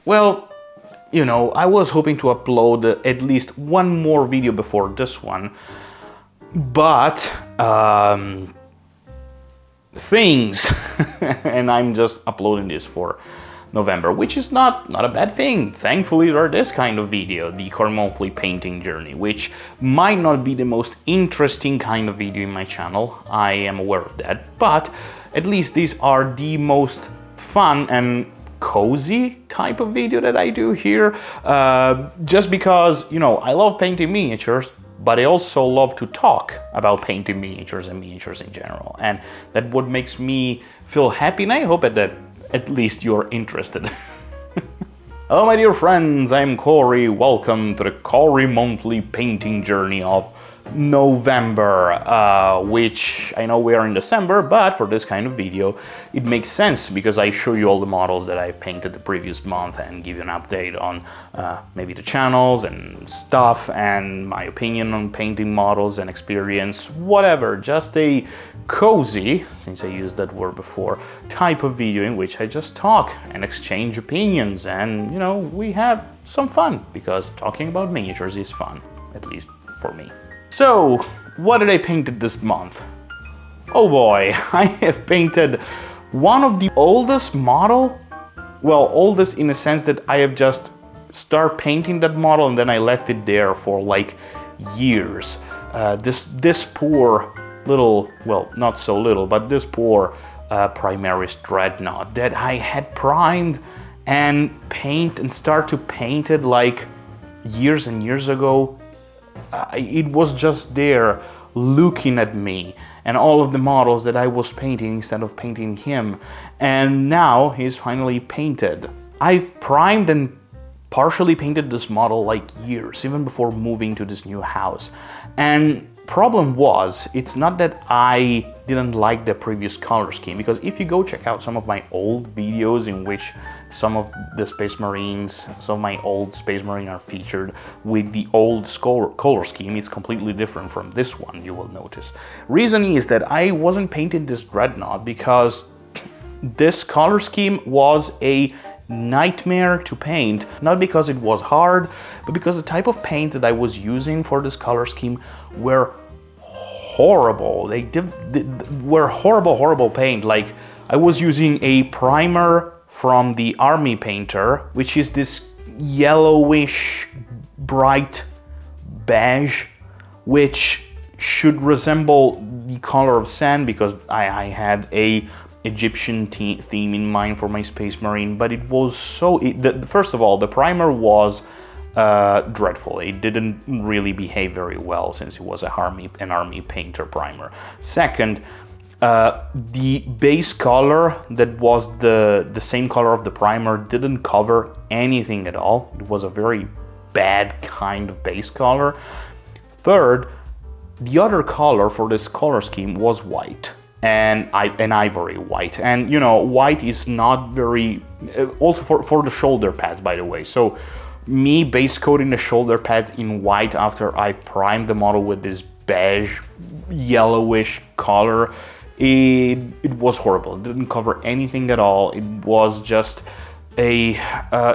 Well, you know, I was hoping to upload at least one more video before this one, but things, and I'm just uploading this for November, which is not a bad thing. Thankfully, there are this kind of video, the Cory monthly painting journey, which might not be the most interesting kind of video in my channel. I am aware of that, but at least these are the most fun and cozy type of video that I do here, just because, you know, I love painting miniatures, but I also love to talk about painting miniatures and miniatures in general, and that what makes me feel happy, and I hope that at least you're interested. Hello my dear friends, I'm Cory. Welcome to the Cory monthly painting journey of November, which I know we are in December, but for this kind of video it makes sense because I show you all the models that I've painted the previous month and give you an update on maybe the channels and stuff and my opinion on painting models and experience, whatever, just a cozy, since I used that word before, type of video in which I just talk and exchange opinions and, you know, we have some fun because talking about miniatures is fun, at least for me. So, what did I paint this month? Oh boy, I have painted one of the oldest model, well, oldest in the sense that I have just started painting that model and then I left it there for like years. This poor little, well, not so little, but this poor Primaris Dreadnought that I had primed and start to paint it like years and years ago. It was just there looking at me and all of the models that I was painting instead of painting him, and now he's finally painted. I primed and partially painted this model like years, even before moving to this new house. And problem was, it's not that I didn't like the previous color scheme, because if you go check out some of my old videos in which some of the Space Marines, some of my old Space Marine are featured with the old color scheme, it's completely different from this one, you will notice. Reason is that I wasn't painting this Dreadnought because this color scheme was a nightmare to paint, not because it was hard, but because the type of paints that I was using for this color scheme were horrible. They were horrible paint. Like, I was using a primer from the Army Painter, which is this yellowish bright beige, which should resemble the color of sand because I had a Egyptian theme in mind for my Space Marine, but it was so... first of all, the primer was dreadful. It didn't really behave very well since it was an Army Painter primer. Second, the base color that was the same color of the primer didn't cover anything at all. It was a very bad kind of base color. Third, the other color for this color scheme was white. And an ivory white, and you know, white is not very, also for the shoulder pads, by the way. So me base coating the shoulder pads in white after I've primed the model with this beige yellowish color, it was horrible. It didn't cover anything at all. It was just a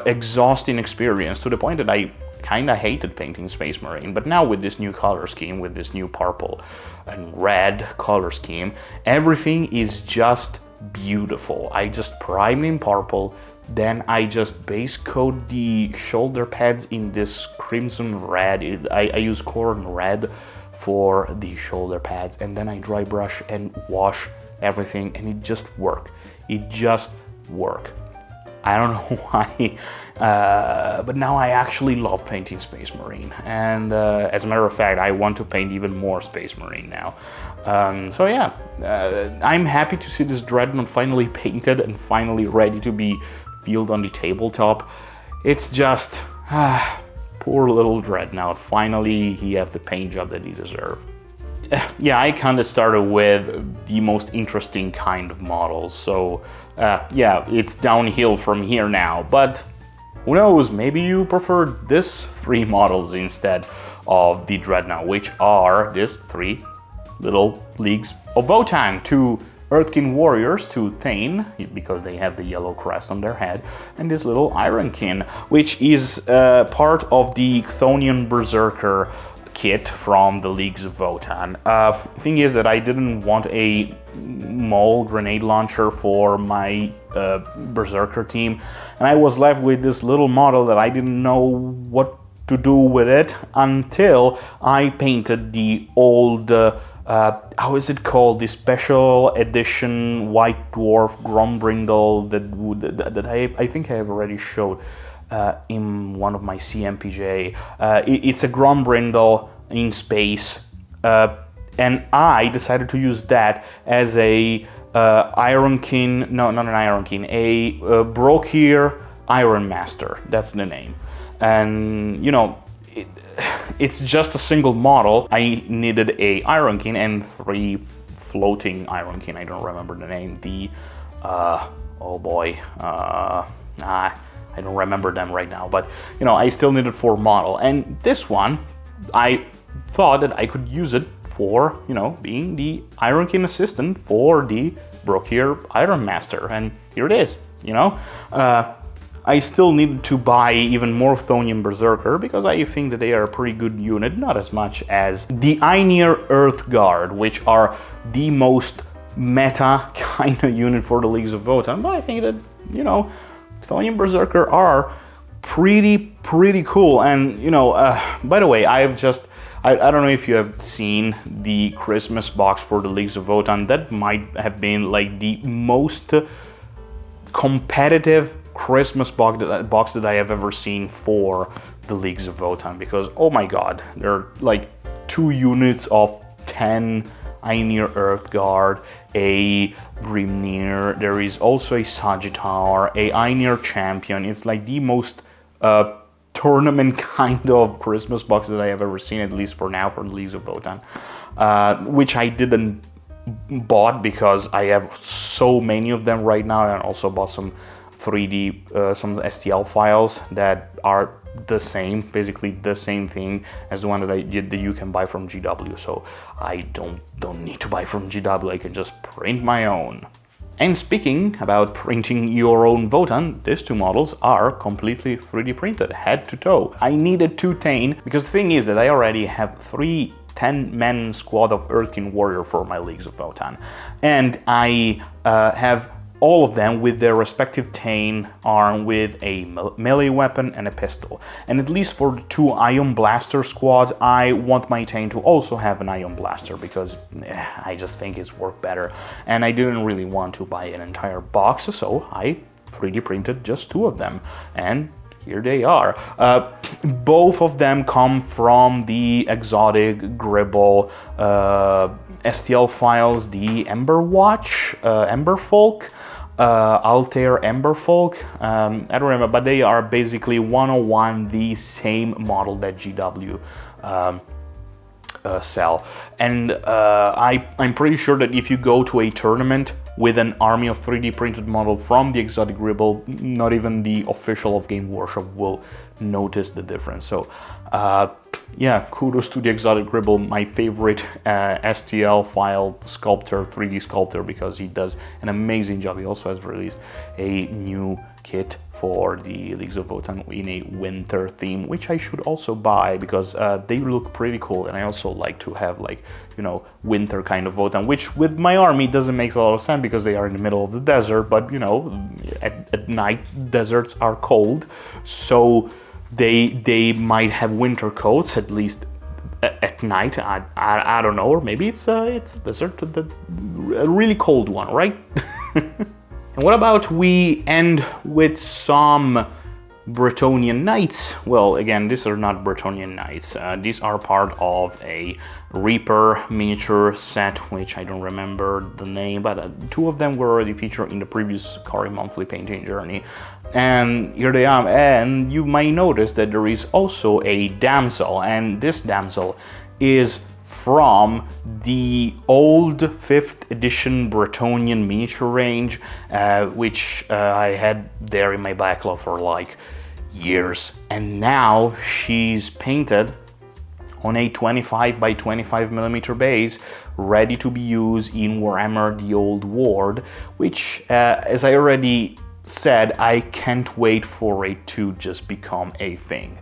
exhausting experience, to the point that I kinda hated painting Space Marine. But now with this new color scheme, with this new purple and red color scheme, everything is just beautiful. I just prime in purple, then I just base coat the shoulder pads in this crimson red. I use corn red for the shoulder pads, and then I dry brush and wash everything, and it just worked. It just worked. I don't know why, but now I actually love painting Space Marine, and as a matter of fact, I want to paint even more Space Marine now. So yeah, I'm happy to see this Dreadnought finally painted and finally ready to be filled on the tabletop. It's just, poor little Dreadnought, finally he has the paint job that he deserves. Yeah, I kind of started with the most interesting kind of models, so yeah, it's downhill from here now, but who knows, maybe you prefer this 3 models instead of the Dreadnought, which are these 3 little leagues of Votann to Earthkin warriors to Thane, because they have the yellow crest on their head, and this little Ironkin, which is part of the Chthonian Berserker kit from the Leagues of Votan. Thing is that I didn't want a mole grenade launcher for my Berserker team, and I was left with this little model that I didn't know what to do with it until I painted the old how is it called, the special edition White Dwarf Grombrindle that I think I have already showed in one of my CMPJ. It's a Grombrindle in space, and I decided to use that as a Ironkin, no, not an Ironkin, a Brokir Iron Master, that's the name. And, you know, it's just a single model. I needed a Ironkin and 3 floating Ironkin, I don't remember the name, the, oh boy, I don't remember them right now, but, you know, I still needed 4 model. And this one, I thought that I could use it for, you know, being the Ironkin assistant for the Brokir Iron Master. And here it is, you know. I still needed to buy even more Chthonian Berserker because I think that they are a pretty good unit, not as much as the Einir Earth Guard, which are the most meta kind of unit for the Leagues of Votan. But I think that, you know, Chthonian Berserker are pretty cool. And, you know, by the way, I don't know if you have seen the Christmas box for the Leagues of Votan. That might have been like the most competitive Christmas box that I have ever seen for the Leagues of Votan, because oh my god, there are like 2 units of 10 Einir Earthguard, a Grimnir, there is also a Sagittar, a Einir Champion. It's like the most tournament kind of Christmas box that I have ever seen, at least for now, for the Leagues of Votan, which I didn't bought because I have so many of them right now, and also bought some 3D, some STL files that are the same, basically the same thing as the one that you can buy from GW. So I don't need to buy from GW. I can just print my own. And speaking about printing your own Votan, these 2 models are completely 3D printed, head to toe. I needed 2 Thane because the thing is that I already have 3 10-man squad of Earthkin Warrior for my Leagues of Votan, and I have all of them with their respective Thane armed with a melee weapon and a pistol. And at least for the 2 Ion Blaster squads, I want my Thane to also have an Ion Blaster because I just think it's worked better. And I didn't really want to buy an entire box, so I 3D printed just 2 of them. And here they are. Both of them come from the exotic Gribble STL files, the Ember Watch, Ember Folk, Altair Ember Folk, I don't remember, but they are basically 101 the same model that GW sell. And I'm pretty sure that if you go to a tournament with an army of 3D printed model from the exotic Gribble, not even the official of Game Workshop will notice the difference. So yeah, kudos to the exotic Gribble, my favorite STL file sculptor, 3D sculptor, because he does an amazing job. He also has released a new kit for the Leagues of Votan in a winter theme, which I should also buy because they look pretty cool, and I also like to have, like, you know, winter kind of Votan, which with my army doesn't make a lot of sense because they are in the middle of the desert, but you know, at night deserts are cold, so they might have winter coats, at least at night. I don't know, or maybe it's a desert, a really cold one, right? And what about we end with some Bretonnian Knights? Well, again, these are not Bretonnian Knights. These are part of a Reaper miniature set, which I don't remember the name, but 2 of them were already featured in the previous Cory monthly painting journey. And here they are, and you might notice that there is also a damsel, and this damsel is from the old 5th edition Bretonnian miniature range, which I had there in my backlog for like years. And now she's painted on a 25 by 25 millimeter base, ready to be used in Warhammer the Old World, which, as I already said, I can't wait for it to just become a thing.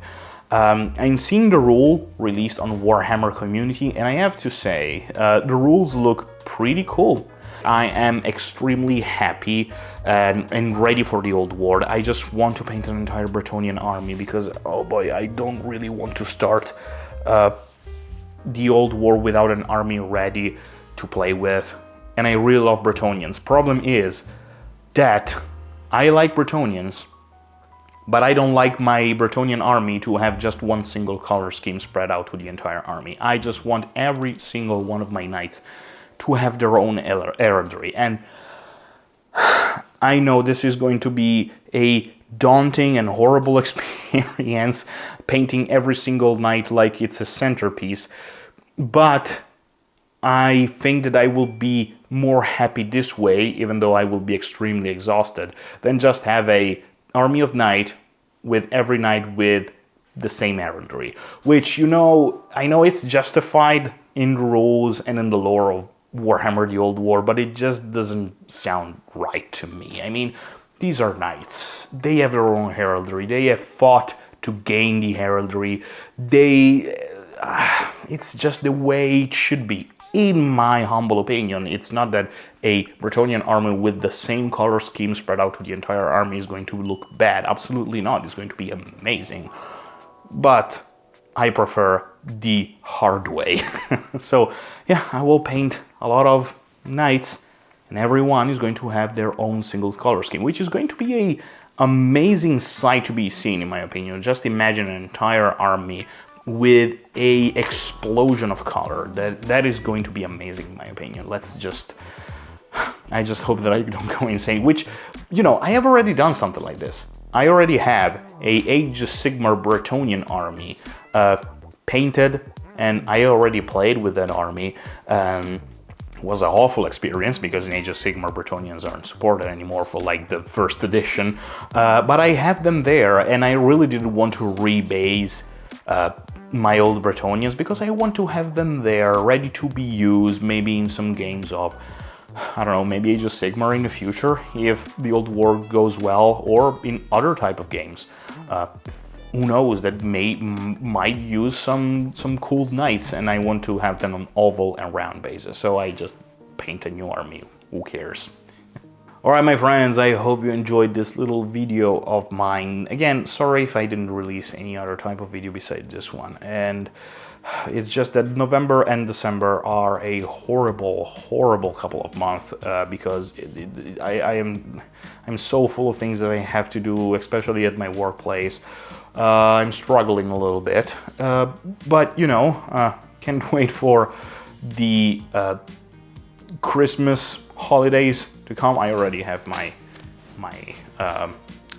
I'm seeing the rule released on Warhammer Community, and I have to say, the rules look pretty cool. I am extremely happy and ready for the Old World. I just want to paint an entire Bretonnian army because, oh boy, I don't really want to start the Old World without an army ready to play with. And I really love Bretonnians. Problem is that I like Bretonnians, but I don't like my Bretonnian army to have just one single color scheme spread out to the entire army. I just want every single one of my knights to have their own heraldry. And I know this is going to be a daunting and horrible experience, painting every single knight like it's a centerpiece, but I think that I will be more happy this way, even though I will be extremely exhausted, than just have a army of knight with every knight with the same heraldry, which, you know, I know it's justified in the rules and in the lore of Warhammer the Old War, but it just doesn't sound right to me. I mean, these are knights. They have their own heraldry. They have fought to gain the heraldry. It's just the way it should be. In my humble opinion, it's not that a Bretonnian army with the same color scheme spread out to the entire army is going to look bad. Absolutely not. It's going to be amazing. But I prefer the hard way. So yeah, I will paint a lot of knights, and everyone is going to have their own single color scheme, which is going to be a amazing sight to be seen, in my opinion. Just imagine an entire army with a explosion of color. That is going to be amazing, in my opinion. I just hope that I don't go insane, which, you know, I have already done something like this. I already have a Age of Sigmar Bretonnian army painted, and I already played with that army. It was an awful experience because in Age of Sigmar Bretonnians aren't supported anymore for like the first edition, but I have them there, and I really didn't want to rebase my old Bretonnians because I want to have them there ready to be used, maybe in some games of, I don't know, maybe Age of Sigmar in the future if the Old War goes well, or in other type of games. Who knows, that might use some cool knights, and I want to have them on oval and round bases, so I just paint a new army. Who cares? Alright, my friends, I hope you enjoyed this little video of mine. Again, sorry if I didn't release any other type of video besides this one. And it's just that November and December are a horrible, horrible couple of months because I'm so full of things that I have to do, especially at my workplace. I'm struggling a little bit, but you know, can't wait for the Christmas holidays to come. I already have my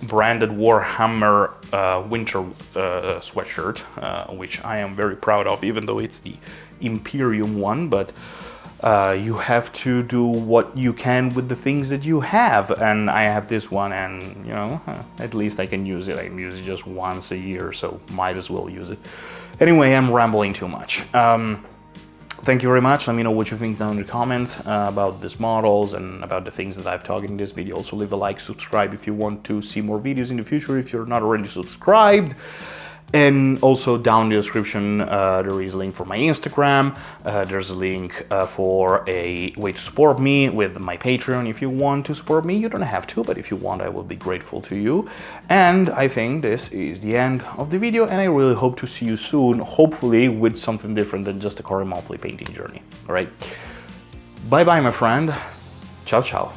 branded Warhammer winter sweatshirt, which I am very proud of, even though it's the Imperium one, but you have to do what you can with the things that you have, and I have this one, and you know, at least I can use it. I can use it just once a year, so might as well use it. Anyway, I'm rambling too much. Thank you very much. Let me know what you think down in the comments about these models and about the things that I've talked in this video. Also leave a like, subscribe if you want to see more videos in the future if you're not already subscribed. And also down in the description there is a link for my Instagram, there's a link for a way to support me with my Patreon. If you want to support me, you don't have to, but if you want, I will be grateful to you. And I think this is the end of the video, and I really hope to see you soon, hopefully with something different than just a Cory monthly painting journey. Alright, bye bye my friend, ciao ciao.